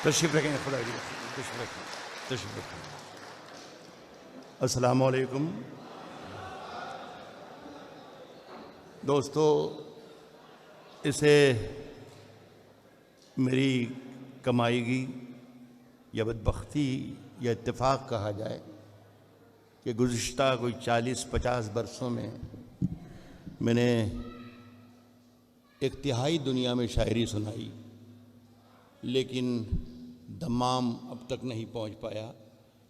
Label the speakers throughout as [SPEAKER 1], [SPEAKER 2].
[SPEAKER 1] तशरीफ़ रखें, खुदा जी तशरीफ़ रखें, तशरीफ़ रखें। अस्सलामु अलैकुम दोस्तों, इसे मेरी कमाई की या बदबख्ती या इत्तेफाक कहा जाए कि गुज़िश्ता कोई 40-50 बरसों में मैंने एक तिहाई दुनिया में शायरी सुनाई, लेकिन दमाम अब तक नहीं पहुंच पाया,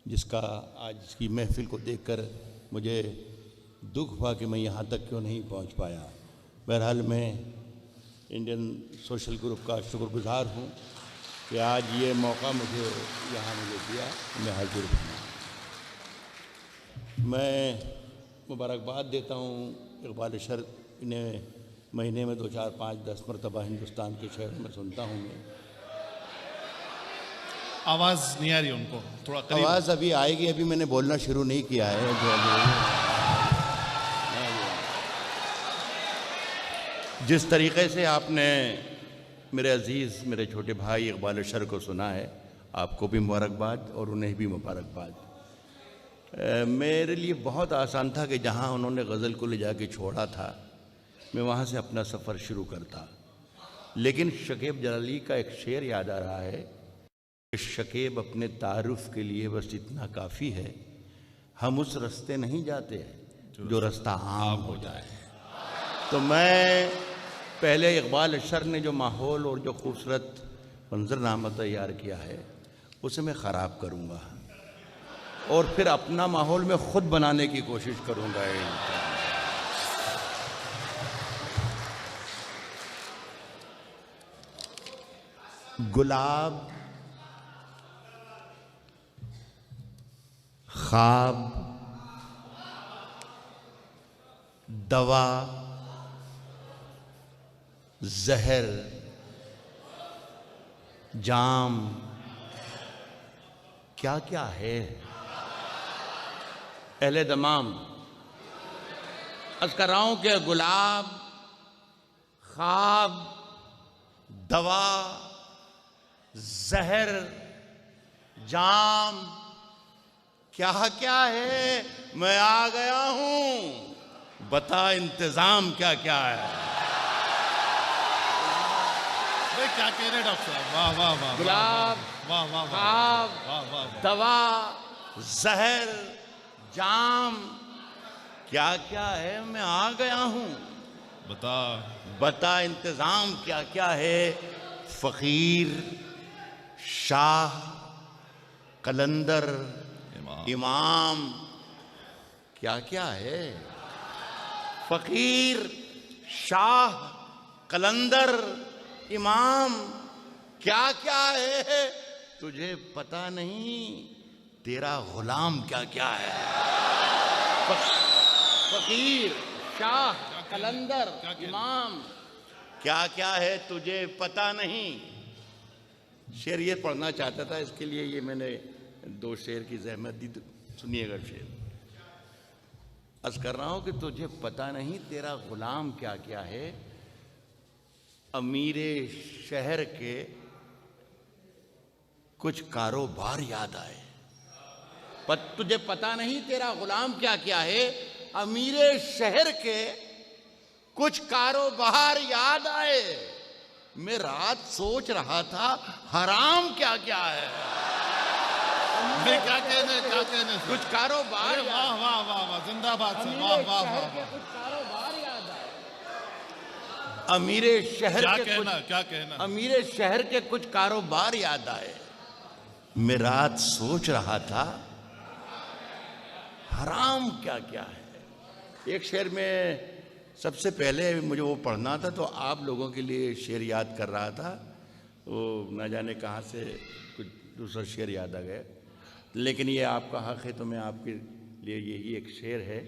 [SPEAKER 1] जिसका आज की महफ़िल को देखकर मुझे दुख हुआ कि मैं यहाँ तक क्यों नहीं पहुँच पाया। बहरहाल मैं इंडियन सोशल ग्रुप का शुक्रगुज़ार हूँ कि आज ये मौका मुझे दिया, मैं हाजिर हूँ। मैं मुबारकबाद देता हूँ इक़बाल शर, इन्हें महीने में 2, 4, 5, 10 मरतबा हिंदुस्तान के शहरों में सुनता हूँ मैं।
[SPEAKER 2] आवाज़ नहीं आ रही उनको, थोड़ा करीब।
[SPEAKER 1] आवाज़ अभी आएगी, अभी मैंने बोलना शुरू नहीं किया है। जिस तरीक़े से आपने मेरे अज़ीज़, मेरे छोटे भाई इक़बाल शर को सुना है, आपको भी मुबारकबाद और उन्हें भी मुबारकबाद। मेरे लिए बहुत आसान था कि जहाँ उन्होंने गज़ल को ले जाके छोड़ा था, मैं वहाँ से अपना सफ़र शुरू करता। लेकिन शकीब जलाली का एक शेर याद आ रहा है, शकीब अपने तारुफ के लिए बस इतना काफ़ी है, हम उस रास्ते नहीं जाते जो रास्ता आम हो जाए। तो मैं पहले इक़बाल शर ने जो माहौल और जो खूबसूरत मंजरनामा तैयार किया है उसे मैं ख़राब करूँगा और फिर अपना माहौल में ख़ुद बनाने की कोशिश करूँगा। गुलाब, ख्वाब, दवा, जहर, जाम, क्या क्या है अहले दमाम। अर्ज़ कर रहा हूं कि गुलाब, ख्वाब, दवा, जहर, जाम, क्या क्या है, मैं आ गया हूं, बता इंतजाम क्या क्या है।
[SPEAKER 2] क्या कह रहे डॉक्टर साहब, वाह वाह वाह।
[SPEAKER 1] गुलाब,
[SPEAKER 2] वाह वाह
[SPEAKER 1] ख्वाब,
[SPEAKER 2] वाह,
[SPEAKER 1] दवा, जहर, जाम, क्या क्या है, मैं आ गया हूं, बता इंतजाम क्या क्या है। फ़कीर, शाह, कलंदर, इमाम, क्या क्या है। फ़कीर, शाह, कलंदर, इमाम, क्या क्या है, तुझे पता नहीं तेरा गुलाम क्या क्या है। फ़कीर, शाह, कलंदर, इमाम, क्या क्या है, तुझे पता नहीं। शेर ये पढ़ना चाहता था, इसके लिए ये मैंने 2 शेर की ज़हमत दी, तो सुनिएगा शेर। अर्ज़ कर रहा हूँ कि तुझे पता नहीं तेरा गुलाम क्या क्या है। अमीरे शहर के कुछ कारोबार याद आए। तुझे पता नहीं तेरा गुलाम क्या क्या है, अमीरे शहर के कुछ कारोबार याद आए। मैं रात सोच रहा था हराम क्या क्या है।
[SPEAKER 2] क्या कहने
[SPEAKER 1] कुछ कारोबार,
[SPEAKER 2] वाह वाह वाह वाह, जिंदाबाद से, वाह वाह वाह।
[SPEAKER 1] कुछ कारोबार याद आए। अमीरे शहर
[SPEAKER 2] क्या
[SPEAKER 1] के
[SPEAKER 2] कहना, क्या कहना।
[SPEAKER 1] अमीरे शहर के कुछ कारोबार याद आए। मैं रात सोच रहा था हराम क्या क्या है। एक शेर में सबसे पहले मुझे वो पढ़ना था, तो आप लोगों के लिए शेर याद कर रहा था, वो न जाने कहाँ से कुछ दूसरा शेर याद आ गया, लेकिन ये आपका हक़ है, तो मैं आपके लिए यही एक शेर है।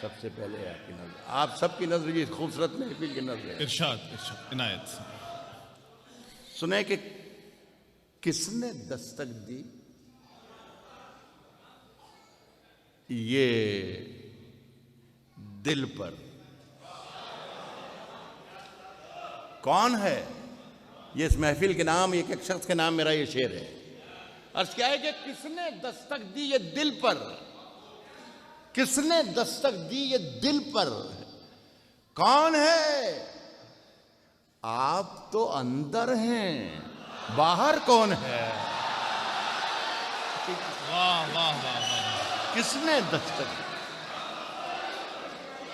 [SPEAKER 1] सबसे पहले आपकी नज़र, आप सबकी नज़र ये खूबसूरत महफिल की नज़र।
[SPEAKER 2] इरशाद इनायत।
[SPEAKER 1] सुने कि किसने दस्तक दी, ये दिल पर कौन है, ये इस महफिल के नाम, एक एक शख्स के नाम मेरा ये शेर है। अर्ज क्या है कि किसने दस्तक दी ये दिल पर, किसने दस्तक दी ये दिल पर, कौन है? आप तो अंदर हैं, बाहर कौन है?
[SPEAKER 2] वाह वाह वाह वाह।
[SPEAKER 1] किसने दस्तक,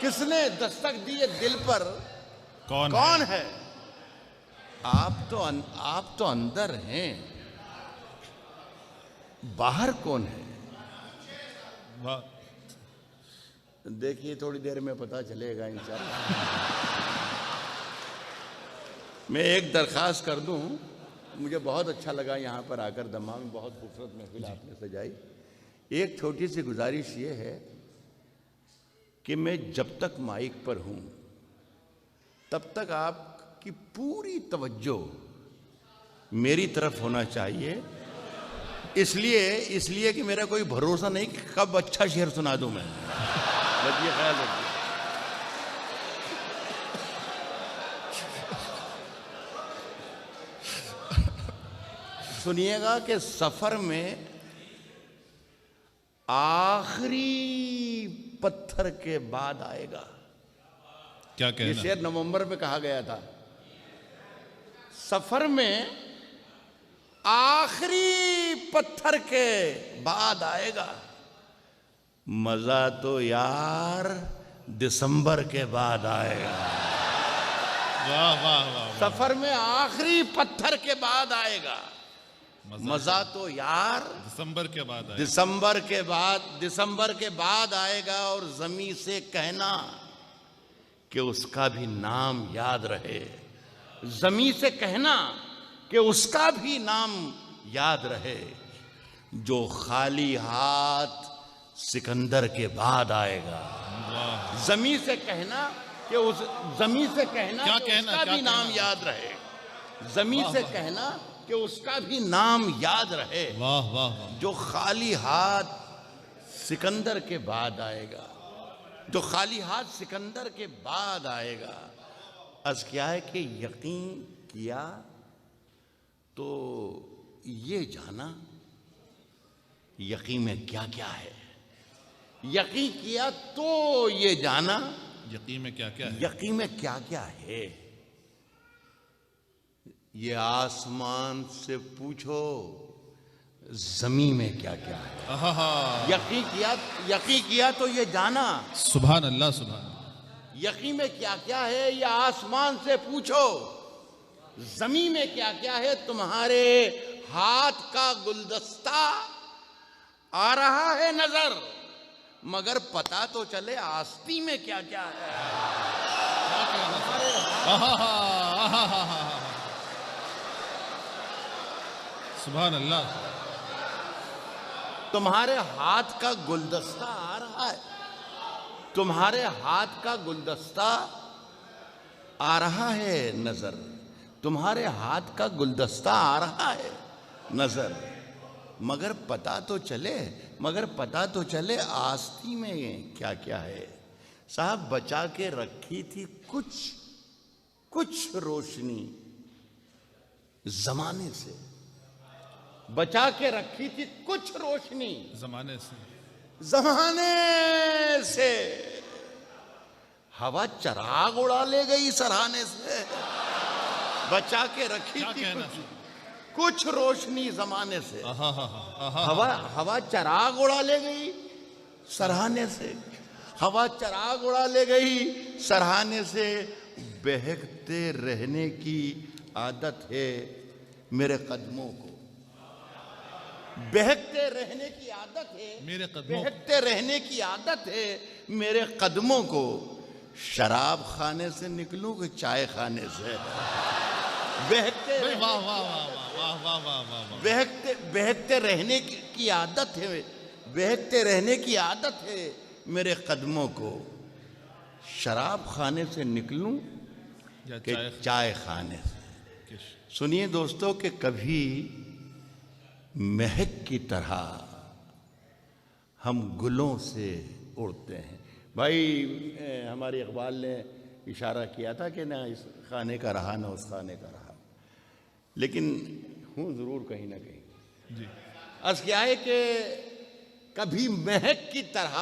[SPEAKER 1] किसने दस्तक दी ये दिल पर, कौन है? आप तो अंदर हैं, बाहर कौन है?
[SPEAKER 2] वाह।
[SPEAKER 1] देखिए थोड़ी देर में पता चलेगा इंशाअल्लाह। मैं एक दरख्वास्त कर दूं, मुझे बहुत अच्छा लगा यहाँ पर आकर, दमाम में बहुत खूबसूरत महफिल आपने सजाई। एक छोटी सी गुजारिश ये है कि मैं जब तक माइक पर हूँ तब तक आपकी पूरी तवज्जो मेरी तरफ होना चाहिए, इसलिए कि मेरा कोई भरोसा नहीं कि कब अच्छा शेर सुना दूं मैं। बस ये ख्याल रखिए। सुनिएगा कि सफर में आखिरी पत्थर के बाद आएगा।
[SPEAKER 2] क्या
[SPEAKER 1] ये
[SPEAKER 2] कहना?
[SPEAKER 1] शेर नवंबर में कहा गया था। सफर में आखिरी पत्थर के बाद आएगा, मजा तो यार दिसंबर के बाद आएगा।
[SPEAKER 2] वाह वाह वाह।
[SPEAKER 1] सफर में आखिरी पत्थर के बाद आएगा, मजा तो यार
[SPEAKER 2] दिसंबर के बाद आए।
[SPEAKER 1] दिसंबर के बाद आएगा। और जमी से कहना कि उसका भी नाम याद रहे, जमी से कहना कि उसका भी नाम याद रहे, जो खाली हाथ सिकंदर के बाद आएगा। जमी से कहना कि उस जमी से कहना
[SPEAKER 2] क्या
[SPEAKER 1] कि
[SPEAKER 2] कहना,
[SPEAKER 1] उसका
[SPEAKER 2] क्या
[SPEAKER 1] भी नाम
[SPEAKER 2] कहना?
[SPEAKER 1] याद रहे, जमी से कहना कि उसका भी नाम याद रहे,
[SPEAKER 2] वाह वाह वाह।
[SPEAKER 1] जो खाली हाथ सिकंदर के बाद आएगा, जो खाली हाथ सिकंदर के बाद आएगा। अर्ज क्या है कि यकीन किया तो ये जाना, यकीन में क्या क्या है। यकीन किया तो ये जाना,
[SPEAKER 2] यकीन में क्या क्या है?
[SPEAKER 1] यकीन में क्या क्या है। ये आसमान से पूछो जमीन में क्या क्या है।
[SPEAKER 2] आहा।
[SPEAKER 1] यकीन किया तो ये जाना,
[SPEAKER 2] सुभान अल्लाह सुभान।
[SPEAKER 1] यकीन में क्या क्या है। ये आसमान से पूछो जमीन में क्या क्या है। तुम्हारे हाथ का गुलदस्ता आ रहा है नजर, मगर पता तो चले आस्ती में क्या क्या है।
[SPEAKER 2] सुभान अल्लाह।
[SPEAKER 1] तुम्हारे हाथ का गुलदस्ता आ रहा है, तुम्हारे हाथ का गुलदस्ता आ रहा है नजर, तुम्हारे हाथ का गुलदस्ता आ रहा है नजर, मगर पता तो चले आस्ती में क्या क्या है। साहब बचा के रखी थी कुछ रोशनी जमाने से, बचा के रखी थी कुछ रोशनी
[SPEAKER 2] जमाने
[SPEAKER 1] से। हवा चराग उड़ा ले गई सराहने से। बचा के रखी
[SPEAKER 2] क्या
[SPEAKER 1] थी
[SPEAKER 2] कहना?
[SPEAKER 1] कुछ रोशनी जमाने से।
[SPEAKER 2] आहा।
[SPEAKER 1] हवा चराग उड़ा ले गई सराहने से, हवा चराग उड़ा ले गई सराहने से। बहकते रहने की आदत है मेरे कदमों को, बहकते रहने की आदत है
[SPEAKER 2] मेरे कदमों,
[SPEAKER 1] बहकते रहने की आदत है मेरे कदमों को। शराब खाने से निकलूं कि चाय खाने से।
[SPEAKER 2] वाह वाह वाह वाह वाह वाह वाह।
[SPEAKER 1] बहकते रहने की आदत है, बहकते रहने की आदत है मेरे कदमों को। शराब खाने से निकलूं कि चाय खाने से। सुनिए दोस्तों कि कभी महक की तरह हम गुलों से उड़ते हैं। भाई हमारे इकबाल ने इशारा किया था कि ना इस खाने का रहा ना उस खाने का रहा। लेकिन हूं जरूर कहीं ना कहीं।
[SPEAKER 2] जी।
[SPEAKER 1] अर्ज क्या है कि कभी महक की तरह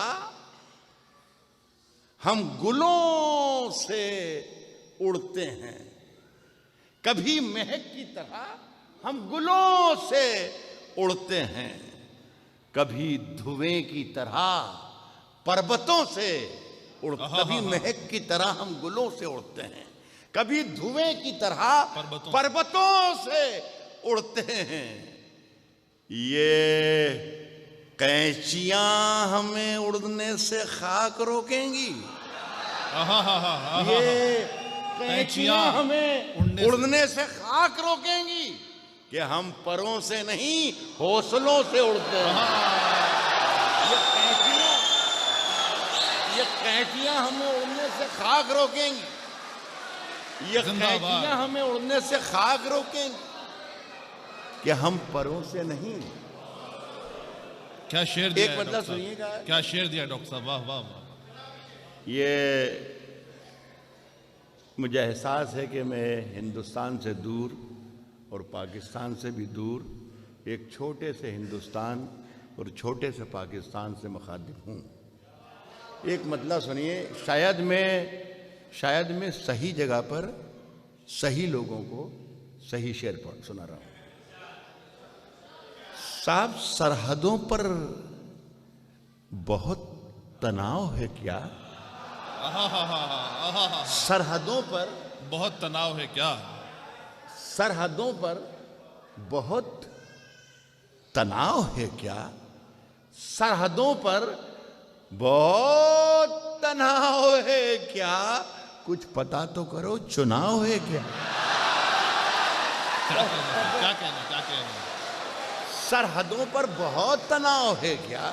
[SPEAKER 1] हम गुलों से उड़ते हैं, कभी महक की तरह हम गुलों से उड़ते हैं, कभी धुएं की तरह पर्वतों से कभी महक की तरह हम गुलों से उड़ते हैं, कभी धुएं की तरह पर्वतों से उड़ते हैं। ये कैंचियां हमें उड़ने से खाक रोकेंगी, ये कैंचियां हमें उड़ने से खाक रोकेंगी कि हम परों से नहीं हौसलों से उड़ते हैं। ये कैंचियां हमें उड़ने से खाक रोकेंगी, ये कैंचियां हमें उड़ने से खाक रोकेंगी कि हम परों से नहीं।
[SPEAKER 2] क्या शेर दिया,
[SPEAKER 1] एक मतलब सुनिएगा,
[SPEAKER 2] क्या शेर दिया डॉक्टर साहब, वाह वाह वाह।
[SPEAKER 1] ये मुझे एहसास है कि मैं हिंदुस्तान से दूर और पाकिस्तान से भी दूर एक छोटे से हिंदुस्तान और छोटे से पाकिस्तान से मुखातिब हूँ। एक मतलब सुनिए, शायद मैं सही जगह पर सही लोगों को सही शेर पर सुना रहा हूँ। साहब, सरहदों पर बहुत तनाव है क्या? सरहदों पर
[SPEAKER 2] बहुत तनाव है क्या?
[SPEAKER 1] सरहदों पर बहुत तनाव है क्या? सरहदों पर बहुत तनाव है क्या? कुछ पता तो करो, चुनाव है क्या?
[SPEAKER 2] क्या कहना?
[SPEAKER 1] सरहदों पर बहुत तनाव है क्या?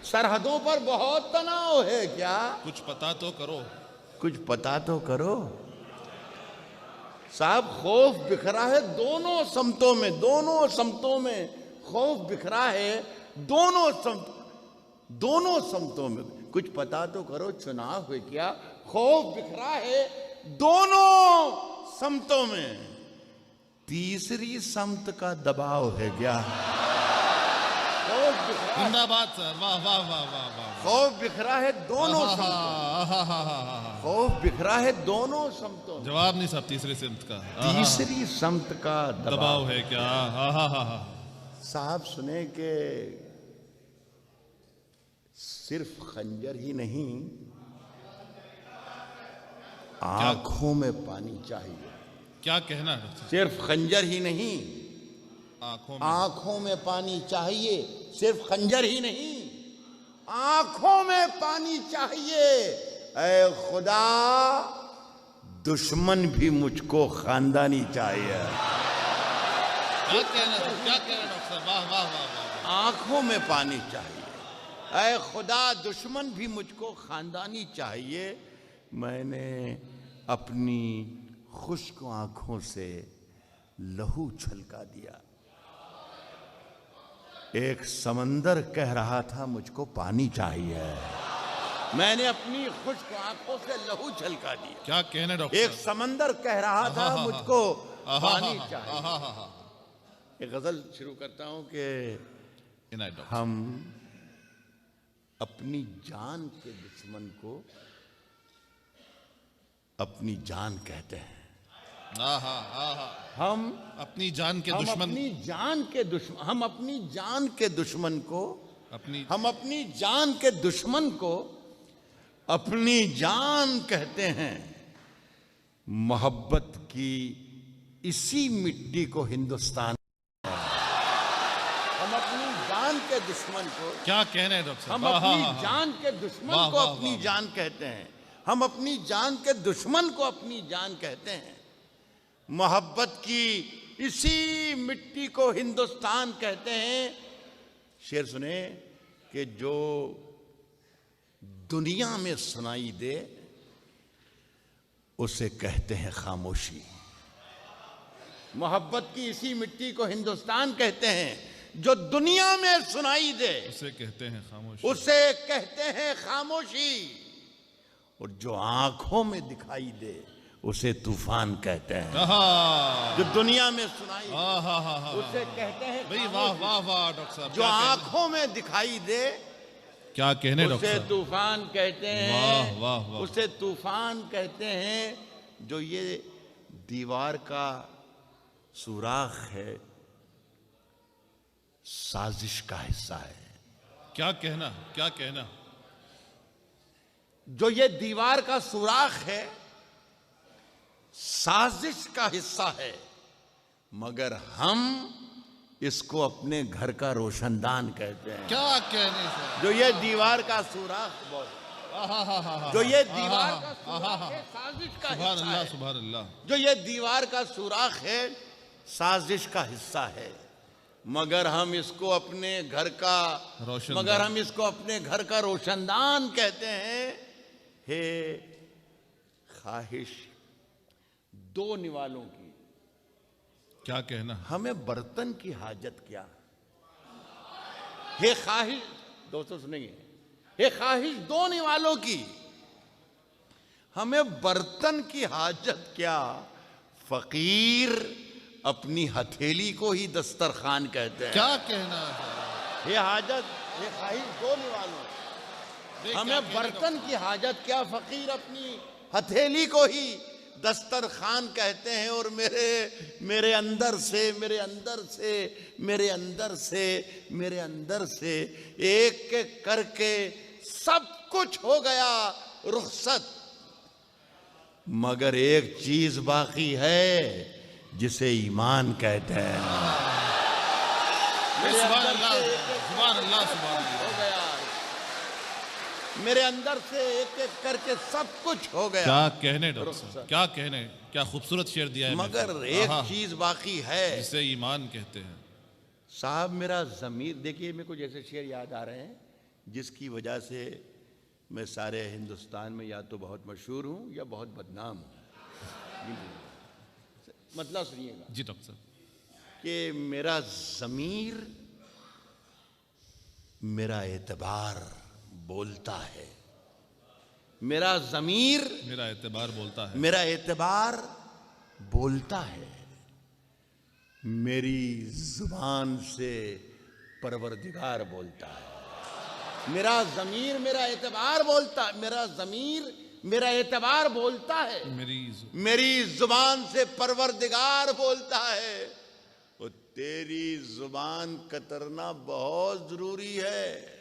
[SPEAKER 1] सरहदों पर बहुत तनाव है क्या?
[SPEAKER 2] कुछ पता तो करो,
[SPEAKER 1] कुछ पता तो करो। साहब, खौफ बिखरा है दोनों समतों में, दोनों समतों में खौफ बिखरा है, दोनों समतों में। कुछ पता तो करो, चुनाव है क्या? खौफ बिखरा है दोनों समतों में, तीसरी समत का दबाव है क्या?
[SPEAKER 2] जिंदाबाद सर, वाह वाह वाह वाह वाह।
[SPEAKER 1] खौफ बिखरा है दोनों समतों, खौफ बिखरा है दोनों समतों।
[SPEAKER 2] जवाब नहीं साहब, तीसरी समत का,
[SPEAKER 1] तीसरी समत का
[SPEAKER 2] दबाव है क्या?
[SPEAKER 1] साहब सुने कि सिर्फ खंजर ही नहीं, आंखों में पानी चाहिए।
[SPEAKER 2] क्या कहना है?
[SPEAKER 1] सिर्फ खंजर ही नहीं, आंखों में पानी चाहिए। सिर्फ खंजर ही नहीं, आंखों में पानी चाहिए। ऐ खुदा, दुश्मन भी मुझको खानदानी चाहिए।
[SPEAKER 2] क्या कहना डॉक्टर? वाह वाह वाह।
[SPEAKER 1] आंखों में पानी चाहिए। ऐ खुदा, दुश्मन भी मुझको खानदानी चाहिए। मैंने अपनी खुश्क आंखों से लहू छलका दिया। एक समंदर कह रहा था मुझको पानी चाहिए, मैंने अपनी खुश्क आंखों से लहू छलका दिया।
[SPEAKER 2] क्या कहना डॉक्टर?
[SPEAKER 1] एक समंदर कह रहा था मुझको पानी चाहिए। एक गजल शुरू करता हूं कि हम अपनी जान के दुश्मन को अपनी जान कहते हैं। हम अपनी जान के दुश्मन, हम अपनी जान के दुश्मन को अपनी जान कहते हैं। मोहब्बत की इसी मिट्टी को हिंदुस्तान, हम अपनी जान के दुश्मन को,
[SPEAKER 2] क्या कहना है डॉक्टर?
[SPEAKER 1] हम अपनी जान के दुश्मन को अपनी जान कहते हैं। हम अपनी जान के दुश्मन को अपनी जान कहते हैं। मोहब्बत की इसी मिट्टी को हिंदुस्तान कहते हैं। शेर सुने कि जो दुनिया में सुनाई दे उसे कहते हैं खामोशी। मोहब्बत की इसी मिट्टी को हिंदुस्तान कहते हैं। जो दुनिया में सुनाई दे
[SPEAKER 2] उसे कहते हैं खामोशी,
[SPEAKER 1] उसे कहते हैं खामोशी। और जो आंखों में दिखाई दे उसे तूफान कहते हैं।
[SPEAKER 2] आहा,
[SPEAKER 1] जो दुनिया में सुनाई
[SPEAKER 2] आहा, आहा,
[SPEAKER 1] उसे कहते हैं
[SPEAKER 2] भाई वाह वाह वाह डॉक्टर साहब,
[SPEAKER 1] जो
[SPEAKER 2] क्या कहने-
[SPEAKER 1] आंखों में दिखाई दे
[SPEAKER 2] क्या कहने डॉक्टर
[SPEAKER 1] उसे
[SPEAKER 2] साहब,
[SPEAKER 1] तूफान कहते हैं।
[SPEAKER 2] वाह वाह वाह,
[SPEAKER 1] उसे तूफान कहते हैं। जो ये दीवार का सुराख है, साजिश का हिस्सा है।
[SPEAKER 2] क्या कहना, क्या कहना,
[SPEAKER 1] जो ये दीवार का सुराख है, साजिश का हिस्सा है, मगर हम इसको अपने घर का रोशनदान कहते हैं।
[SPEAKER 2] क्या कहने से,
[SPEAKER 1] जो ये दीवार का सुराख
[SPEAKER 2] आहा, आहा, आहा,
[SPEAKER 1] जो ये दीवार
[SPEAKER 2] आहा,
[SPEAKER 1] का
[SPEAKER 2] आहा,
[SPEAKER 1] सुराख
[SPEAKER 2] आहा,
[SPEAKER 1] है, साजिश का
[SPEAKER 2] सुभान
[SPEAKER 1] हिस्सा
[SPEAKER 2] अल्लाह,
[SPEAKER 1] है।
[SPEAKER 2] सुभान अल्लाह,
[SPEAKER 1] जो ये दीवार का सुराख है, साजिश का हिस्सा है, मगर हम इसको अपने घर का
[SPEAKER 2] रोशनदान।
[SPEAKER 1] मगर हम इसको अपने घर का रोशनदान कहते हैं। हे ख्वाहिश दो निवालों की,
[SPEAKER 2] क्या कहना,
[SPEAKER 1] हमें बर्तन की हाजत क्या। हे ख्वाहिश, दोस्तों सुनेंगे, हे ख्वाहिश दो निवालों की, हमें बर्तन की हाजत क्या। फकीर अपनी हथेली को ही दस्तरखान कहते हैं।
[SPEAKER 2] क्या कहना,
[SPEAKER 1] हे हाजत, हे ख्वाहिश दो निवालों, हमें बर्तन की हाजत क्या, फकीर अपनी हथेली को ही दस्तरखान कहते हैं। और मेरे अंदर से एक एक करके सब कुछ हो गया रुखसत, मगर एक चीज बाकी है जिसे ईमान कहते हैं।
[SPEAKER 2] सुभान अल्लाह, सुभान अल्लाह, सुभान अल्लाह,
[SPEAKER 1] हो गया, मेरे अंदर से एक एक करके सब कुछ हो गया।
[SPEAKER 2] क्या कहने डॉक्टर साहब, क्या कहने, क्या खूबसूरत शेर दिया है,
[SPEAKER 1] मगर एक चीज बाकी है
[SPEAKER 2] जिसे ईमान कहते हैं।
[SPEAKER 1] साहब। मेरा ज़मीर, देखिए मेरे को जैसे शेर याद आ रहे हैं जिसकी वजह से मैं सारे हिंदुस्तान में या तो बहुत मशहूर हूँ या बहुत बदनाम हूँ। मतलब सुनिएगा
[SPEAKER 2] जी डॉक्टर साहब,
[SPEAKER 1] कि मेरा ज़मीर, मेरा एतबार बोलता है। मेरा ज़मीर,
[SPEAKER 2] मेरा एतबार बोलता है,
[SPEAKER 1] मेरा एतबार बोलता है। मेरी जुबान से परवरदिगार बोलता है। मेरा ज़मीर, मेरा एतबार बोलता, मेरा ज़मीर, मेरा एतबार बोलता है। मेरी जुबान से परवरदिगार बोलता है। और तेरी जुबान कतरना बहुत जरूरी है।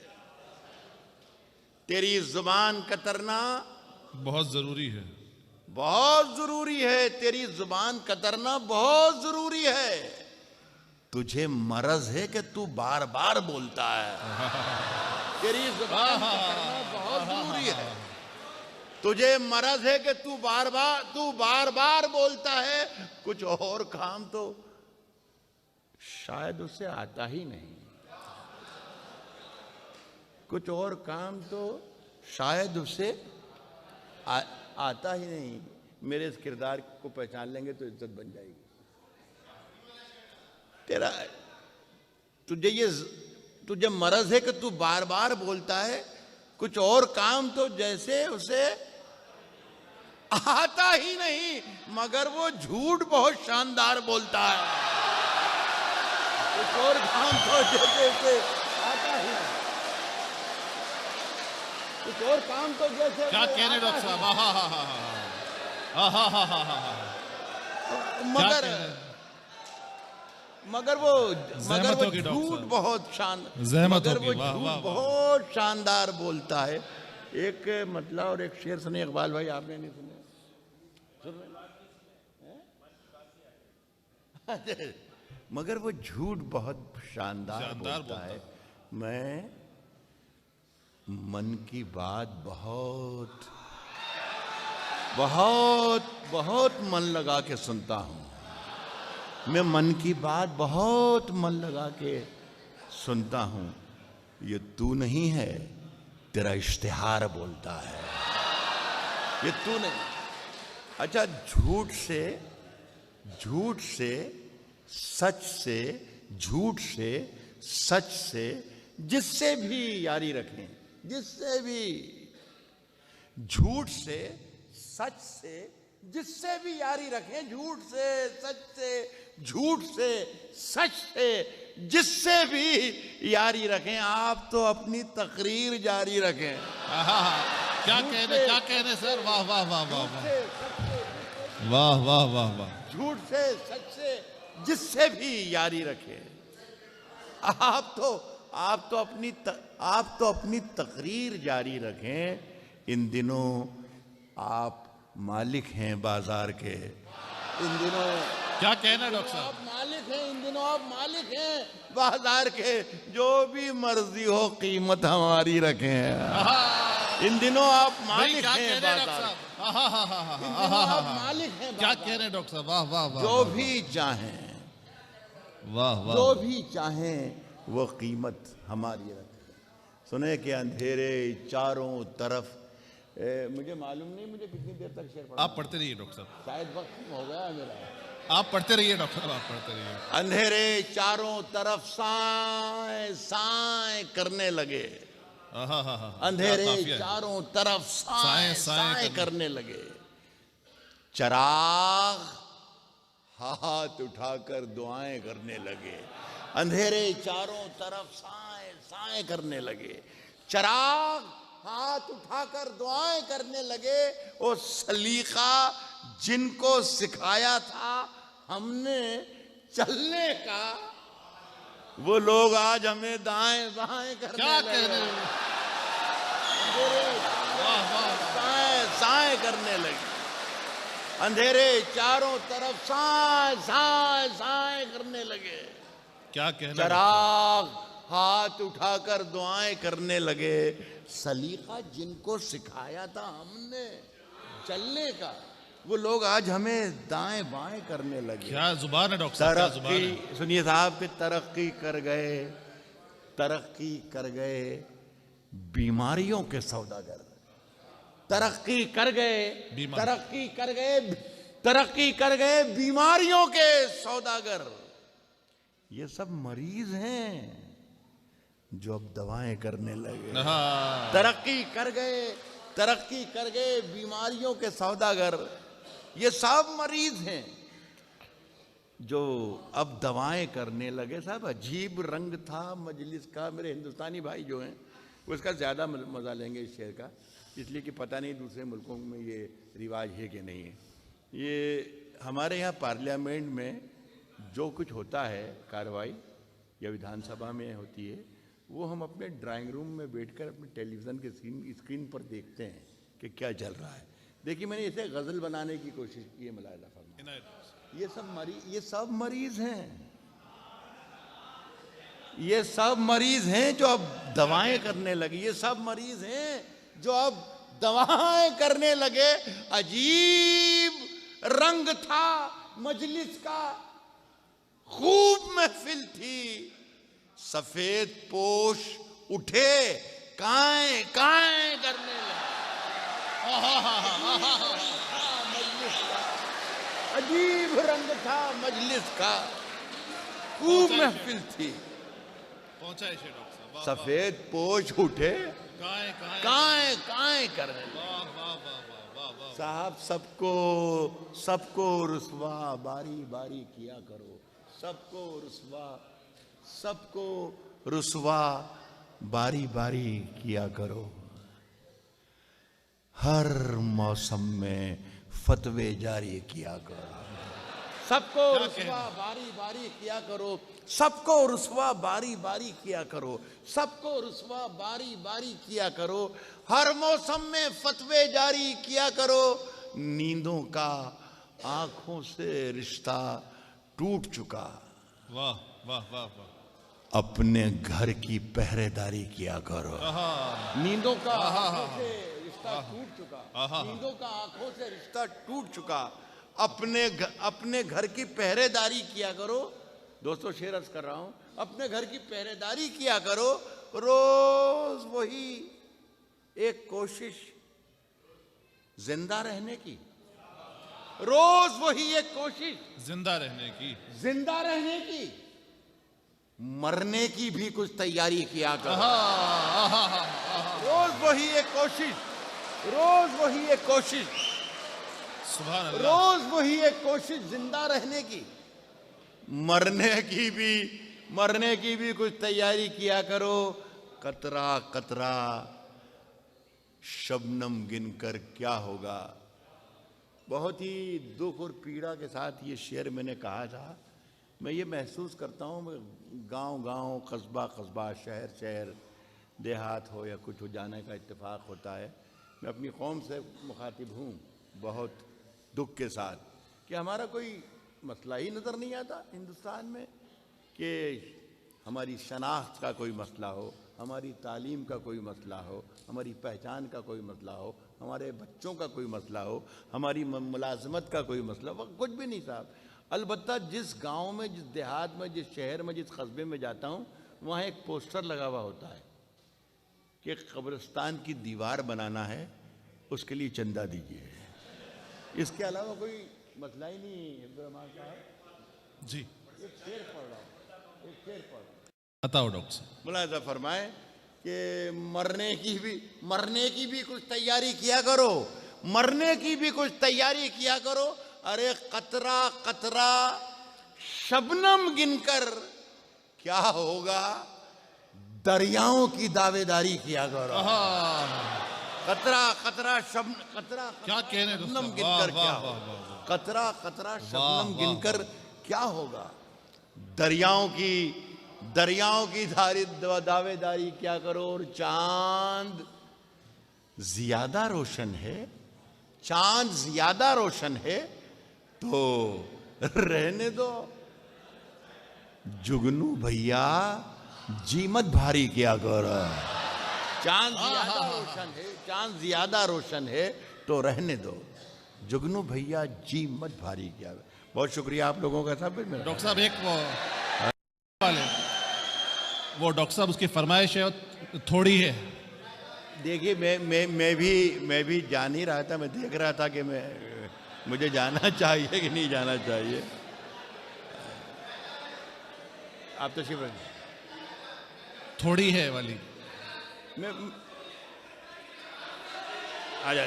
[SPEAKER 1] तेरी जुबान कतरना
[SPEAKER 2] बहुत जरूरी है,
[SPEAKER 1] बहुत जरूरी है। तेरी जुबान कतरना बहुत जरूरी है। तुझे मरज है कि तू बार बार बोलता है। तेरी जुबान कतरना बहुत जरूरी है। तुझे मरज है कि तू बार बार बोलता है। कुछ और काम तो शायद उसे आता ही नहीं। कुछ और काम तो शायद उसे आता ही नहीं। मेरे इस किरदार को पहचान लेंगे तो इज्जत बन जाएगी। तेरा तुझे मरज है कि तू बार बार बोलता है। कुछ और काम तो जैसे उसे आता ही नहीं, मगर वो झूठ बहुत शानदार बोलता है। कुछ और काम तो जैसे उसे आता ही नहीं। कुछ और काम तो जैसे
[SPEAKER 2] क्या कहने डॉक्टर साहब,
[SPEAKER 1] मगर वो झूठ बहुत शानदार बोलता है। एक मतलब और एक शेर सुने इकबाल भाई, आपने नहीं सुने? सुन रहे? मगर वो झूठ बहुत शानदार बोलता है। मैं मन की बात बहुत बहुत बहुत मन लगा के सुनता हूँ। मैं मन की बात बहुत मन लगा के सुनता हूँ। ये तू नहीं है, तेरा इश्तिहार बोलता है। ये तू नहीं। अच्छा, झूठ से सच से, झूठ से सच से जिससे भी यारी रखें, जिससे भी, झूठ से, सच से, जिससे भी यारी रखें, झूठ से, सच से, झूठ से, सच से, जिससे भी यारी रखें, आप तो अपनी तकरीर जारी रखें।
[SPEAKER 2] क्या कहने सर, वाह वाह वाह वाह वाह वाह वाह वाह वाह।
[SPEAKER 1] झूठ से, सच से, जिससे भी यारी रखें। आप तो अपनी तकरीर जारी रखें। इन दिनों आप मालिक हैं बाजार के। इन दिनों
[SPEAKER 2] क्या कहना डॉक्टर साहब?
[SPEAKER 1] आप मालिक हैं, इन दिनों आप मालिक हैं बाजार के। जो भी मर्जी हो कीमत हमारी रखें। इन दिनों आप मालिक हैं बाजार। इन दिनों आप मालिक हैं।
[SPEAKER 2] क्या कह रहे डॉक्टर साहब? वाह वाह वाह।
[SPEAKER 1] जो भी चाहें,
[SPEAKER 2] वाह वाह,
[SPEAKER 1] जो भी चाहें वो कीमत हमारी रखें। सुने कि अंधेरे चारों तरफ, मुझे मालूम नहीं मुझे कितनी देर तक शेर पढ़ा।
[SPEAKER 2] आप पढ़ते रहिए डॉक्टर साहब,
[SPEAKER 1] शायद वक्त हो गया है मेरा।
[SPEAKER 2] आप पढ़ते रहिए डॉक्टर साहब, आप पढ़ते रहिए।
[SPEAKER 1] अंधेरे चारों तरफ साए साए करने लगे। अंधेरे चारों तरफ साए साए करने लगे। चिराग हाथ उठाकर दुआएं करने लगे। अंधेरे चारों तरफ साए साए करने लगे। चिराग हाथ उठाकर दुआएं करने लगे। वो सलीका जिनको सिखाया था हमने चलने का, वो लोग आज हमें दाएं बाएं करने
[SPEAKER 2] क्या
[SPEAKER 1] लगे।
[SPEAKER 2] कहने लगे?
[SPEAKER 1] साए साए करने लगे। अंधेरे चारों तरफ साए साए साए करने लगे।
[SPEAKER 2] क्या कहना?
[SPEAKER 1] चिराग हाथ उठाकर दुआएं करने लगे। सलीका जिनको सिखाया था हमने चलने का, वो लोग आज हमें दाएं बाएं करने लगे।
[SPEAKER 2] क्या जुबान है डॉक्टर साहब, क्या जुबान है?
[SPEAKER 1] तरक्की, सुनिए साहब, कि तरक्की कर गए बीमारियों के सौदागर। तरक्की कर गए बीमारियों के सौदागर। ये सब मरीज हैं जो अब दवाएं करने लगे। तरक्की कर गए बीमारियों के सौदागर। ये सब मरीज हैं जो अब दवाएं करने लगे। साहब अजीब रंग था मजलिस का। मेरे हिंदुस्तानी भाई जो हैं वो इसका ज़्यादा मज़ा लेंगे इस शेर का, इसलिए कि पता नहीं दूसरे मुल्कों में ये रिवाज है कि नहीं है। ये हमारे यहाँ पार्लियामेंट में जो कुछ होता है कार्रवाई या विधानसभा में होती है, वो हम अपने ड्राइंग रूम में बैठकर अपने टेलीविज़न के स्क्रीन पर देखते हैं कि क्या चल रहा है। देखिए, मैंने इसे गज़ल बनाने की कोशिश की है। मुलाहिज़ा फरमाइए, ये सब मरीज हैं। ये सब मरीज हैं जो अब दवाएं करने लगे। ये सब मरीज हैं जो अब दवाएं करने लगे। अजीब रंग था मजलिस का, खूब महफिल थी। सफेद पोश उठे काएं काएं करने लगे। मजलिस का अजीब रंग था मजलिस का, खूब महफिल थी।
[SPEAKER 2] पहुंचा है शेर डॉक्टर साहब।
[SPEAKER 1] सफेद पोश उठे काएं काएं करने लगे। साहब सबको रुस्वा बारी बारी किया करो। सबको रुस्वा बारी बारी किया करो। हर मौसम में फतवे जारी किया करो। सबको रुस्वा बारी बारी किया करो। सबको रुस्वा बारी बारी किया करो। सबको रुस्वा बारी बारी किया करो। हर मौसम में फतवे जारी किया करो। नींदों का आंखों से रिश्ता टूट चुका।
[SPEAKER 2] वाह वाह वाह वाह।
[SPEAKER 1] अपने घर की पहरेदारी किया करो। नींदों का आंखों से रिश्ता टूट चुका। नींदों का आंखों से रिश्ता टूट चुका। अपने घर की पहरेदारी किया करो। दोस्तों, शेर अर्ज कर रहा हूं, अपने घर की पहरेदारी किया करो। रोज वही एक कोशिश जिंदा रहने की। रोज वही एक कोशिश
[SPEAKER 2] जिंदा रहने की।
[SPEAKER 1] मरने की भी कुछ तैयारी किया करो। रोज वही एक कोशिश।
[SPEAKER 2] सुभान अल्लाह।
[SPEAKER 1] रोज वही एक कोशिश जिंदा रहने की, मरने की भी कुछ तैयारी किया करो। कतरा कतरा शबनम गिनकर क्या होगा। बहुत ही दुख और पीड़ा के साथ ये शेर मैंने कहा था। मैं ये महसूस करता हूँ, गांव-गांव, कस्बा, शहर, देहात हो या कुछ हो जाने का इत्तेफाक होता है। मैं अपनी कौम से मुखातिब हूँ बहुत दुख के साथ कि हमारा कोई मसला ही नज़र नहीं आता हिंदुस्तान में, कि हमारी शनाख्त का कोई मसला हो, हमारी तालीम का कोई मसला हो, हमारी पहचान का कोई मसला हो, हमारे बच्चों का कोई मसला हो, हमारी मुलाजमत का कोई मसला हो, कुछ भी नहीं साहब। अलबत्ता जिस गांव में, जिस देहात में, जिस शहर में, जिस कस्बे में जाता हूँ, वहाँ एक पोस्टर लगा हुआ होता है कि कब्रिस्तान की दीवार बनाना है, उसके लिए चंदा दीजिए। इसके अलावा कोई मसला ही नहीं। अब्दुर्रहमान साहब
[SPEAKER 2] जी,
[SPEAKER 1] एक शेर पढ़ रहा हूँ, एक शेर पढ़ रहा हूँ।
[SPEAKER 2] बताओ डॉक्टर साहब।
[SPEAKER 1] मुलाजा फरमाए कि मरने की भी कुछ तैयारी किया करो, मरने की भी कुछ तैयारी किया करो। अरे कतरा कतरा शबनम गिनकर क्या होगा, दरियाओं की दावेदारी किया करो। कतरा कतरा
[SPEAKER 2] क्या कह रहे हैं
[SPEAKER 1] शबनम
[SPEAKER 2] दोस्तों?
[SPEAKER 1] गिनकर
[SPEAKER 2] वाह,
[SPEAKER 1] क्या
[SPEAKER 2] वाह,
[SPEAKER 1] होगा,
[SPEAKER 2] वाह, वाह।
[SPEAKER 1] कतरा कतरा शबनम
[SPEAKER 2] वाह,
[SPEAKER 1] गिनकर क्या होगा, दरियाओं की दावेदारी क्या करो। और चांद ज्यादा रोशन है तो रहने दो। जुगनू भैया जी मत भारी किया करो। चांद ज्यादा रोशन है तो रहने दो। जुगनू भैया जी मत भारी किया। बहुत शुक्रिया आप लोगों का साहब।
[SPEAKER 2] डॉक्टर साहब एक वो डॉक्टर साहब उसकी फरमाइश है थोड़ी है।
[SPEAKER 1] देखिए मैं भी जान ही रहा था, मैं देख रहा था कि मुझे जाना चाहिए कि नहीं जाना चाहिए। आप तो शिव
[SPEAKER 2] थोड़ी है वाली।
[SPEAKER 1] मैं आ जा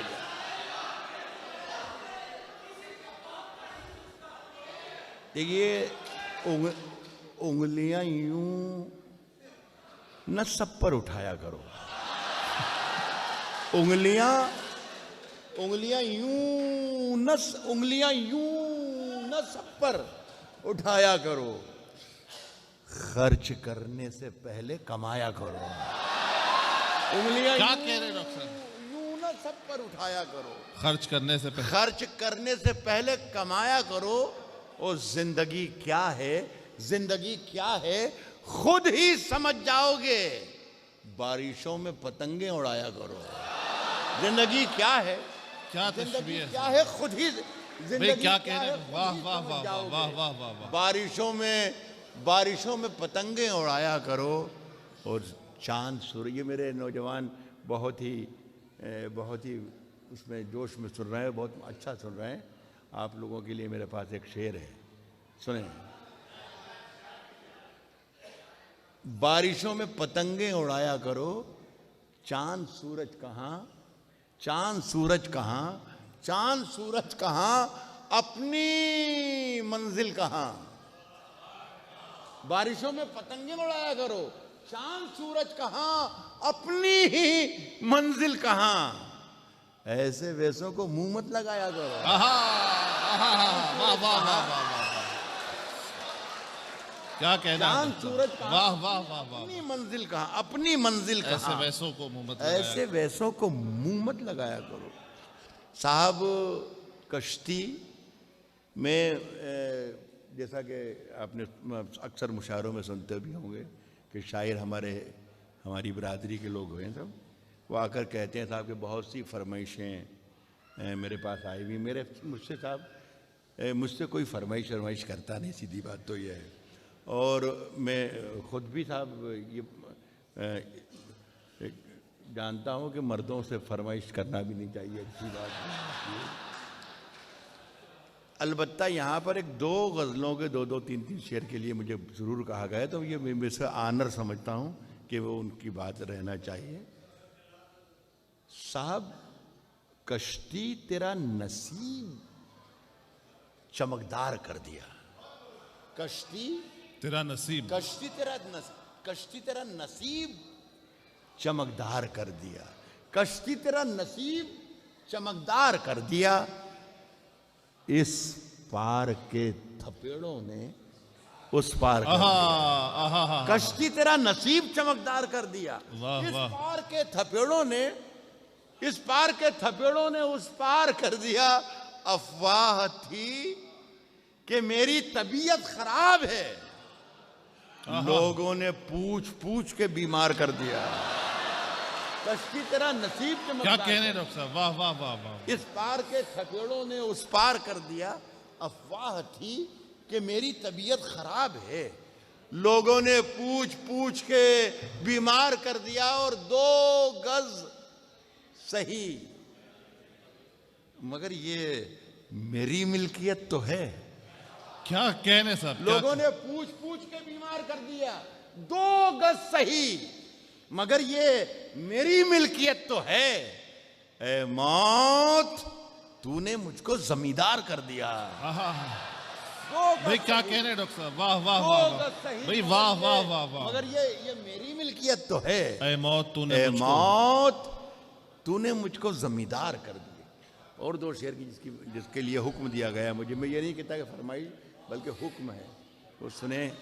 [SPEAKER 1] देखिए, उंगलियां यूं न सब पर उठाया करो। उंगलियां यूं न सब पर उठाया करो। खर्च करने से पहले कमाया करो। उंगलियां
[SPEAKER 2] क्या कह रहे डॉक्टर साहब?
[SPEAKER 1] यूं न सब पर उठाया करो।
[SPEAKER 2] खर्च करने से
[SPEAKER 1] पहले कमाया करो। और जिंदगी क्या है खुद ही समझ जाओगे। बारिशों में पतंगे उड़ाया करो। जिंदगी क्या है,
[SPEAKER 2] क्या तशबीह है?
[SPEAKER 1] क्या है खुद ही जिंदगी
[SPEAKER 2] क्या कह रहे हैं? वाह वाह वाह वाह वाह वाह वाह वाह।
[SPEAKER 1] बारिशों में पतंगे उड़ाया करो। और चांद सूरज, ये मेरे नौजवान बहुत ही उसमें जोश में सुन रहे हैं, बहुत अच्छा सुन रहे हैं। आप लोगों के लिए मेरे पास एक शेर है, सुने। बारिशों में पतंगे उड़ाया करो, चांद सूरज कहाँ, अपनी मंजिल कहाँ। बारिशों में पतंगे उड़ाया करो, चांद सूरज कहाँ, अपनी ही मंजिल कहाँ। ऐसे वैसों को मुंह मत लगाया करो।
[SPEAKER 2] वाह वाह वाह वाह। क्या कहना।
[SPEAKER 1] चांद सूरज कहाँ,
[SPEAKER 2] वाह वाह वाह वाह।
[SPEAKER 1] अपनी मंजिल कहाँ।
[SPEAKER 2] ऐसे वैसों को मुंह मत लगाया करो। साहब कश्ती में, जैसा कि आपने अक्सर मुशायरों में सुनते भी होंगे कि शायर हमारी बरादरी के लोग हैं सब, वो आकर कहते हैं साहब कि बहुत सी फरमाइशें मेरे पास आई हुई। मुझसे कोई फरमाइश करता नहीं, सीधी बात तो ये है। और मैं खुद भी साहब ये जानता हूँ कि मर्दों से फरमाइश करना भी नहीं चाहिए, अच्छी बात नहीं। अलबत्ता यहाँ पर एक दो गज़लों के दो 3 शेर के लिए मुझे ज़रूर कहा गया, तो ये मैं इसका आनर समझता हूँ कि वो उनकी बात रहना चाहिए। साहब कश्ती तेरा नसीब चमकदार कर दिया। कश्ती
[SPEAKER 3] तेरा नसीब,
[SPEAKER 2] कश्ती तेरा नसीब चमकदार कर दिया। कश्ती तेरा नसीब चमकदार कर दिया। इस पार के थपेड़ों ने उस पार कर दिया। कश्ती तेरा नसीब चमकदार कर दिया।
[SPEAKER 3] वाह,
[SPEAKER 2] इस
[SPEAKER 3] वाह।
[SPEAKER 2] पार के थपेड़ों ने इस पार के थपेड़ों ने उस पार कर दिया। अफवाह थी कि मेरी तबीयत खराब है, लोगों ने पूछ पूछ के बीमार कर दिया। कश्ती तेरा नसीब
[SPEAKER 3] क्या
[SPEAKER 2] चमकदार
[SPEAKER 3] कहने डॉक्टर साहब, वाह वाह वाह वाह।
[SPEAKER 2] इस पार के थपेड़ों ने उस पार कर दिया। अफवाह थी कि मेरी तबीयत खराब है, लोगों ने पूछ पूछ के बीमार कर दिया। और 2 गज सही, मगर ये मेरी मिल्कियत तो है।
[SPEAKER 3] क्या कहने साहब,
[SPEAKER 2] लोगों ने पूछ पूछ के बीमार कर दिया। 2 गज सही, मगर ये मेरी मिल्कियत तो है। ए मौत, तूने मुझको जमींदार कर दिया।
[SPEAKER 3] भाई क्या कहने डॉक्टर साहब, वाह वाह वाह वाह भाई, वाह वाह वाह वाह।
[SPEAKER 2] मगर ये मेरी मिल्कियत तो है।
[SPEAKER 3] ए मौत तूने
[SPEAKER 2] ए
[SPEAKER 3] मुझको,
[SPEAKER 2] मौत, तूने मुझको जमींदार कर दिया। और 2 शेर की जिसके लिए हुक्म दिया गया मुझे, मैं ये नहीं कहता कि फरमाइश बल्कि हुक्म है, वो सुने।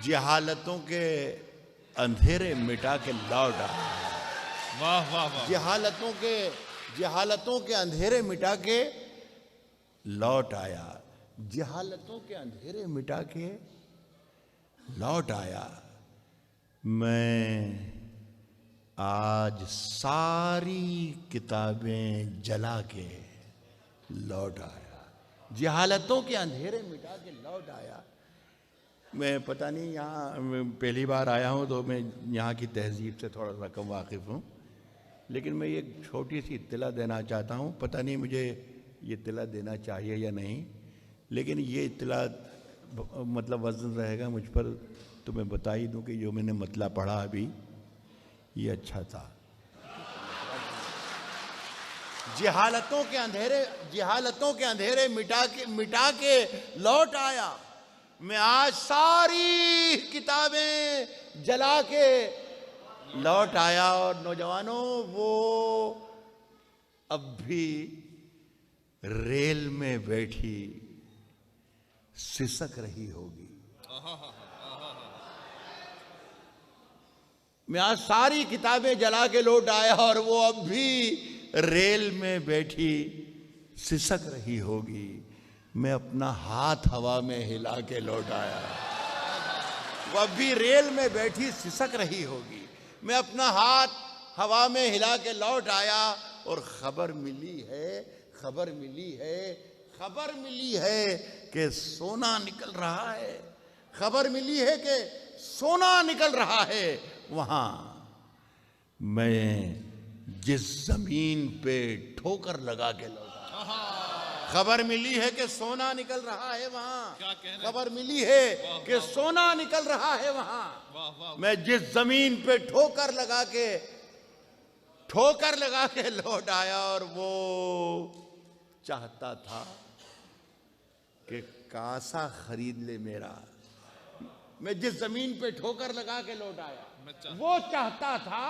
[SPEAKER 2] जहालतों के अंधेरे मिटा के लौट आया।
[SPEAKER 3] वाह वाह वाह।
[SPEAKER 2] जहालतों के अंधेरे मिटा के लौट आया। जहालतों के अंधेरे मिटा के लौट आया। मैं आज सारी किताबें जला के लौट आया। जहालतों के अंधेरे मिटा के लौट आया। मैं पता नहीं, यहाँ मैं पहली बार आया हूँ तो मैं यहाँ की तहजीब से थोड़ा सा कम वाकिफ़ हूँ, लेकिन मैं एक छोटी सी इत्तला देना चाहता हूँ। पता नहीं मुझे ये इत्तला देना चाहिए या नहीं, लेकिन ये इत्तला मतलब वज़न रहेगा मुझ पर, तो मैं बता ही दूँ कि जो मैंने मतला पढ़ा अभी ये अच्छा था। जहालतों के अंधेरे मिटा के लौट आया। मैं आज सारी किताबें जला के लौट आया। और नौजवानों, वो अब भी रेल में बैठी सिसक रही होगी। मैं आज सारी किताबें जला के लौट आया और वो अब भी रेल में बैठी सिसक रही होगी। मैं अपना हाथ हवा में हिला के लौट आया, वो अब भी रेल में बैठी सिसक रही होगी। मैं अपना हाथ हवा में हिला के लौट आया और खबर मिली है कि सोना निकल रहा है। खबर मिली है कि सोना निकल रहा है। वहां मैं जिस जमीन पे ठोकर लगा के लौटा, खबर मिली है कि सोना निकल रहा है वहां। खबर मिली है कि सोना निकल रहा है वहां। मैं जिस जमीन पे ठोकर लगा के लौट आया और वो चाहता था कि कासा खरीद ले मेरा। मैं जिस जमीन पे ठोकर लगा के लौट आया, वो चाहता था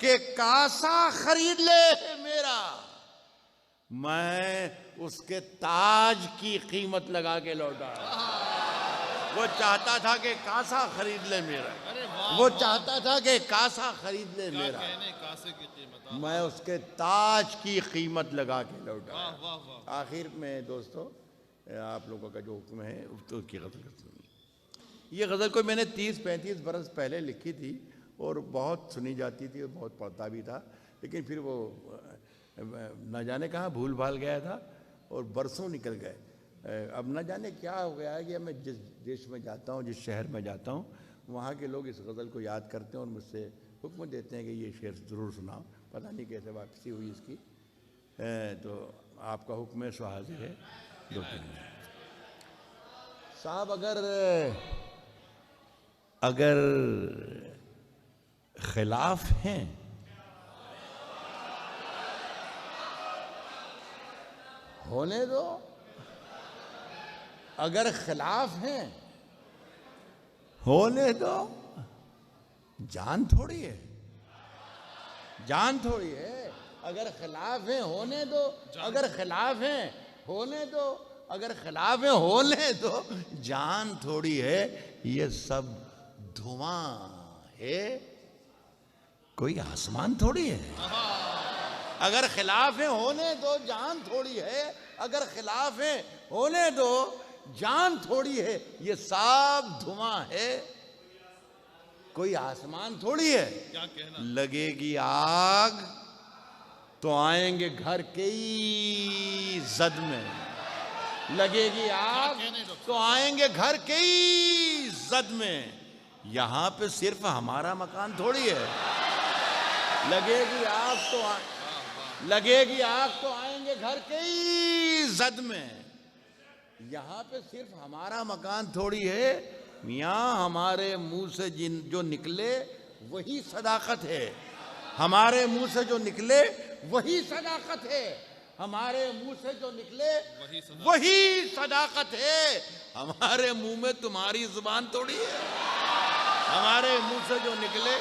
[SPEAKER 2] कि कासा खरीद ले मेरा। मैं उसके ताज की कीमत लगा के लौट आया। वो चाहता था कि कासा खरीद ले मेरा। वो चाहता था कि कासा खरीद ले मेरा। मैं उसके ताज की कीमत लगा के लौट आया। आखिर में दोस्तों, आप लोगों का जो हुक्म है उसकी गज़ल, ये गज़ल को मैंने 30-35 बरस पहले लिखी थी और बहुत सुनी जाती थी और बहुत पढ़ता भी था, लेकिन फिर वो न जाने कहाँ भूल भाल गया था और बरसों निकल गए। अब न जाने क्या हो गया है कि मैं जिस देश में जाता हूँ, जिस शहर में जाता हूँ, वहाँ के लोग इस गज़ल को याद करते हैं और मुझसे हुक्म देते हैं कि ये शेर ज़रूर सुनाओ। पता नहीं कैसे वापसी हुई इसकी। तो आपका हुक्म है, सो हाजिर है। 2-3 साहब, अगर खिलाफ हैं होने दो, अगर खिलाफ हैं होने दो। जान थोड़ी है, जान थोड़ी है। अगर खिलाफ हैं होने दो, अगर खिलाफ हैं होने दो, अगर खिलाफ हैं होने दो। जान थोड़ी है, ये सब धुआं है, कोई आसमान थोड़ी है। अगर खिलाफ हैं होने दो, जान थोड़ी है। अगर खिलाफ हैं होने दो, जान थोड़ी है। ये सब धुआं है, कोई आसमान थोड़ी है।
[SPEAKER 3] क्या कहना?
[SPEAKER 2] लगेगी आग तो आएंगे घर के ही जद में। लगेगी आग तो आएंगे घर के ही जद में। यहां पे सिर्फ हमारा मकान थोड़ी है। लगेगी आग तो लगेगी आग तो आएंगे घर के ही जद में। यहां पे सिर्फ हमारा मकान थोड़ी है। मियाँ हमारे मुंह से जो निकले वही सदाकत है। हमारे मुंह से जो निकले वही सदाकत है। हमारे मुंह से जो निकले वही सदाकत है। हमारे मुंह में तुम्हारी जुबान थोड़ी है। हमारे मुंह से जो निकले,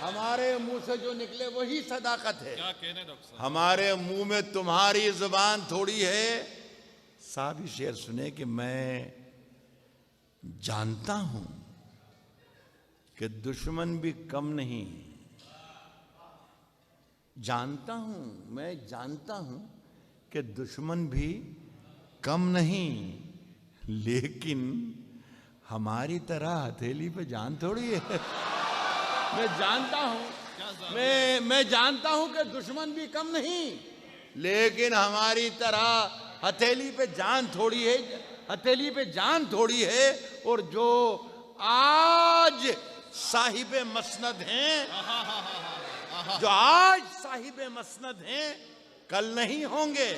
[SPEAKER 2] हमारे मुंह से जो निकले वही सदाकत है।
[SPEAKER 3] क्या कहने डॉक्टर साहब?
[SPEAKER 2] हमारे मुंह में तुम्हारी जुबान थोड़ी है। साहब ये शेर सुने कि मैं जानता हूं कि दुश्मन भी कम नहीं। जानता हूं, मैं जानता हूं कि दुश्मन भी कम नहीं, लेकिन हमारी तरह हथेली पे जान थोड़ी है। मैं जानता हूं, मैं जानता हूं कि दुश्मन भी कम नहीं, लेकिन हमारी तरह हथेली पे जान थोड़ी है। हथेली पे जान थोड़ी है। और जो आज साहिब मसनद हैं, जो आज साहिब मसनद हैं, कल नहीं होंगे।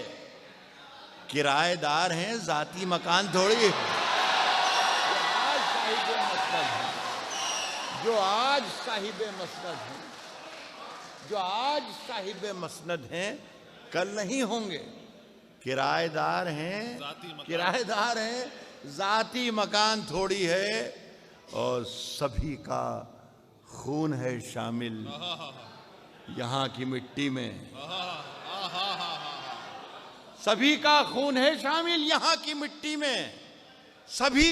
[SPEAKER 2] किराएदार हैं, जाती मकान थोड़ी है। जो आज साहिब मसनद हैं, जो आज साहिब मसनद हैं, जो आज साहिब मसनद हैं, कल नहीं होंगे। किराएदार हैं, किराएदार हैं, जाती मकान थोड़ी है। और सभी का खून है शामिल यहाँ की मिट्टी में। सभी का खून है शामिल यहाँ की मिट्टी में। सभी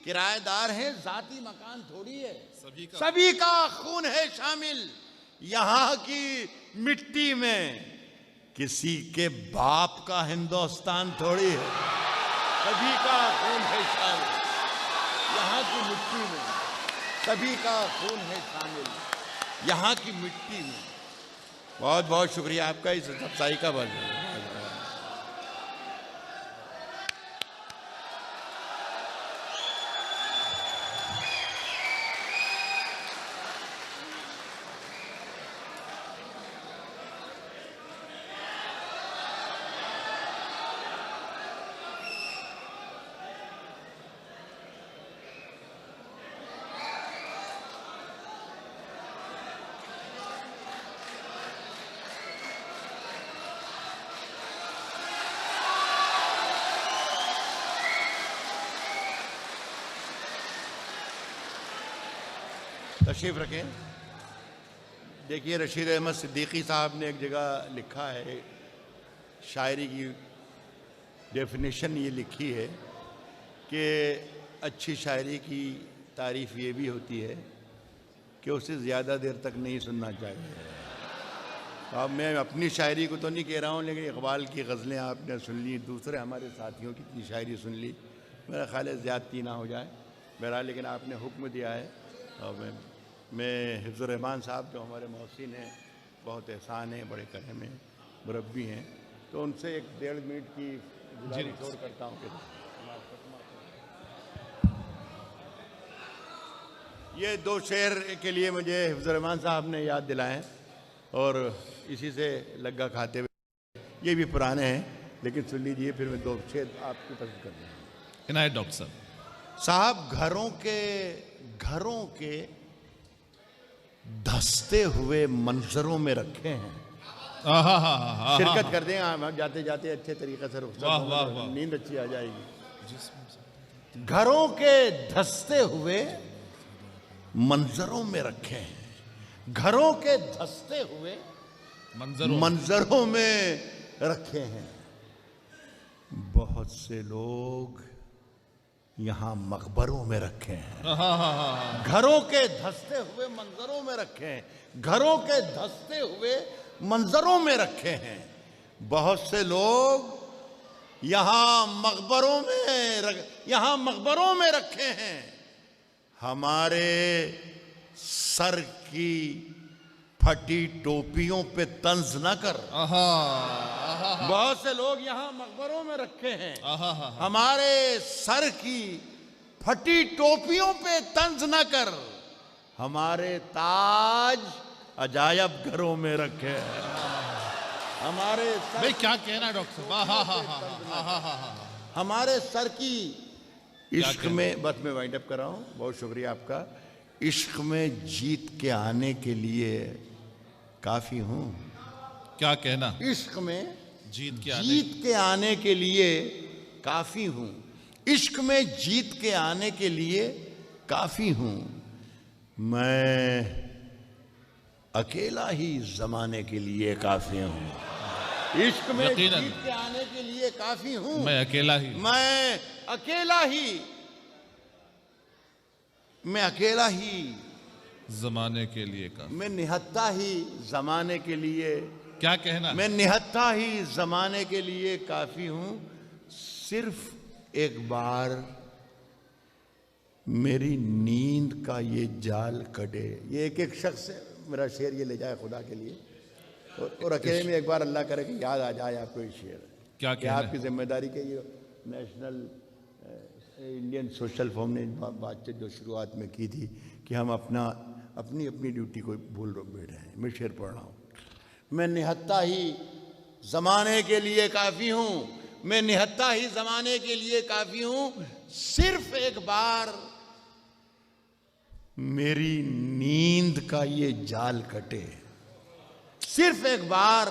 [SPEAKER 2] किराएदार हैं, जाती मकान थोड़ी है। सभी का खून है शामिल यहाँ की मिट्टी में। किसी के बाप का हिंदुस्तान थोड़ी है। सभी का खून है शामिल यहाँ की मिट्टी में। सभी का खून है शामिल यहाँ की मिट्टी में। बहुत बहुत शुक्रिया आपका इस सच्चाई का बल। तशरीफ रखें। देखिए रशीद अहमद सिद्दीकी साहब ने एक जगह लिखा है, शायरी की डेफिनेशन ये लिखी है कि अच्छी शायरी की तारीफ़ ये भी होती है कि उसे ज़्यादा देर तक नहीं सुनना चाहिए। अब मैं अपनी शायरी को तो नहीं कह रहा हूँ, लेकिन इकबाल की गज़लें आपने सुन ली, दूसरे हमारे साथियों की शायरी सुन ली, मेरा ख्याल है ज़्यादती ना हो जाए। बहरहाल लेकिन आपने हुक्म दिया है। और मैं हिफ्ज़ुर रहमान साहब जो हमारे मोहसिन हैं, बहुत एहसान हैं, बड़े करम हैं, मुरब्बी हैं, तो उनसे एक 1.5 मिनट की गुज़ारिश और करता हूँ कि ये 2 शेर के लिए मुझे हिफ्ज़ुर रहमान साहब ने याद दिलाएं और इसी से लग्गा खाते हुए, ये भी पुराने हैं लेकिन सुन लीजिए, फिर मैं 2 शेर आपकी पसंद कर दूँगा।
[SPEAKER 3] इनायत डॉक्टर
[SPEAKER 2] साहब घरों के धंसते हुए मंजरों में रखे हैं, शिरकत कर दें। हम जाते जाते अच्छे तरीके से रुखसत
[SPEAKER 3] वाह,
[SPEAKER 2] होंगे,
[SPEAKER 3] वाह, वाह।
[SPEAKER 2] नींद अच्छी आ जाएगी। घरों के धंसते हुए मंजरों में रखे हैं, घरों के धंसते हुए मंजरों में रखे हैं। बहुत से लोग यहां मकबरों में रखे हैं, घरों के धंसते हुए मंजरों में रखे हैं, घरों के धंसते हुए मंजरों में रखे हैं। बहुत से लोग यहां मकबरों में रखे हैं। हमारे सर की फटी टोपियों पे तंज न कर। बहुत से लोग यहाँ मकबरों में रखे हैं। हमारे सर की फटी टोपियों पे तंज न कर। हमारे ताज अजायब घरों में रखे हैं। हमारे सर,
[SPEAKER 3] भाई क्या कहना डॉक्टर साहब,
[SPEAKER 2] हमारे सर की इश्क में, बस मैं वाइंड अप कर रहा हूँ, बहुत शुक्रिया आपका। इश्क में जीत के आने के लिए काफी हूं।
[SPEAKER 3] क्या कहना?
[SPEAKER 2] इश्क में
[SPEAKER 3] जीत
[SPEAKER 2] के आने के लिए काफी हूं। इश्क में जीत के आने के लिए काफी हूं। मैं अकेला ही जमाने के लिए काफी हूं। इश्क में जीत के आने के लिए काफी हूं।
[SPEAKER 3] मैं अकेला ही जमाने के लिए का।
[SPEAKER 2] मैं निहत्ता ही जमाने के लिए।
[SPEAKER 3] क्या कहना?
[SPEAKER 2] मैं निहत्ता ही जमाने के लिए काफी हूं। सिर्फ एक बार मेरी नींद का ये जाल कटे। ये एक शख्स है, मेरा शेर ये ले जाए खुदा के लिए, और अकेले में एक बार अल्लाह करे कि याद आ जाए आपको ये शेर।
[SPEAKER 3] क्या
[SPEAKER 2] कि आपकी जिम्मेदारी के ये नेशनल इंडियन सोशल फॉर्म ने बातचीत जो शुरुआत में की थी कि हम अपनी ड्यूटी को भूल बैठे हैं। मैं शेर पढ़ रहा हूँ। मैं निहत्ता ही जमाने के लिए काफी हूँ। मैं निहत्ता ही जमाने के लिए काफी हूँ। सिर्फ एक बार मेरी नींद का ये जाल कटे। सिर्फ एक बार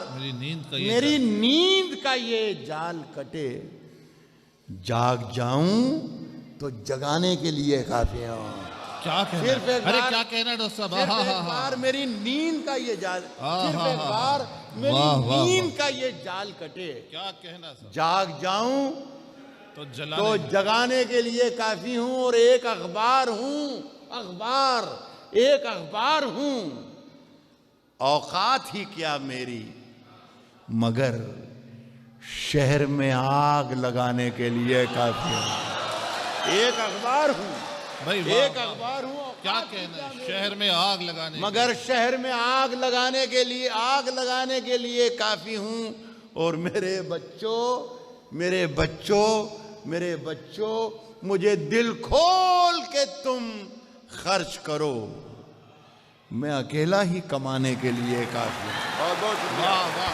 [SPEAKER 2] मेरी नींद का ये जाल कटे। जाग जाऊं तो जगाने के लिए काफी हूं।
[SPEAKER 3] क्या कहना?
[SPEAKER 2] सिर्फ एक
[SPEAKER 3] अरे
[SPEAKER 2] बार,
[SPEAKER 3] क्या कहना डॉक्टर साहब?
[SPEAKER 2] सिर्फ एक बार मेरी नींद का ये जाल, सिर्फ एक बार मेरी नींद का ये जाल कटे।
[SPEAKER 3] क्या कहना सर?
[SPEAKER 2] जाग जाऊं
[SPEAKER 3] तो
[SPEAKER 2] जगाने के लिए काफी हूं। और एक अखबार हूं, औकात ही क्या मेरी, मगर शहर में आग लगाने के लिए काफी हूं। एक अखबार हूं
[SPEAKER 3] भाई,
[SPEAKER 2] एक अखबार हूं।
[SPEAKER 3] क्या कहना है? शहर में आग लगाने,
[SPEAKER 2] मगर शहर में आग लगाने के लिए काफी हूं। और मेरे बच्चों मुझे दिल खोल के तुम खर्च करो। मैं अकेला ही कमाने के लिए काफी हूं। बहुत बहुत
[SPEAKER 3] वाह वाह।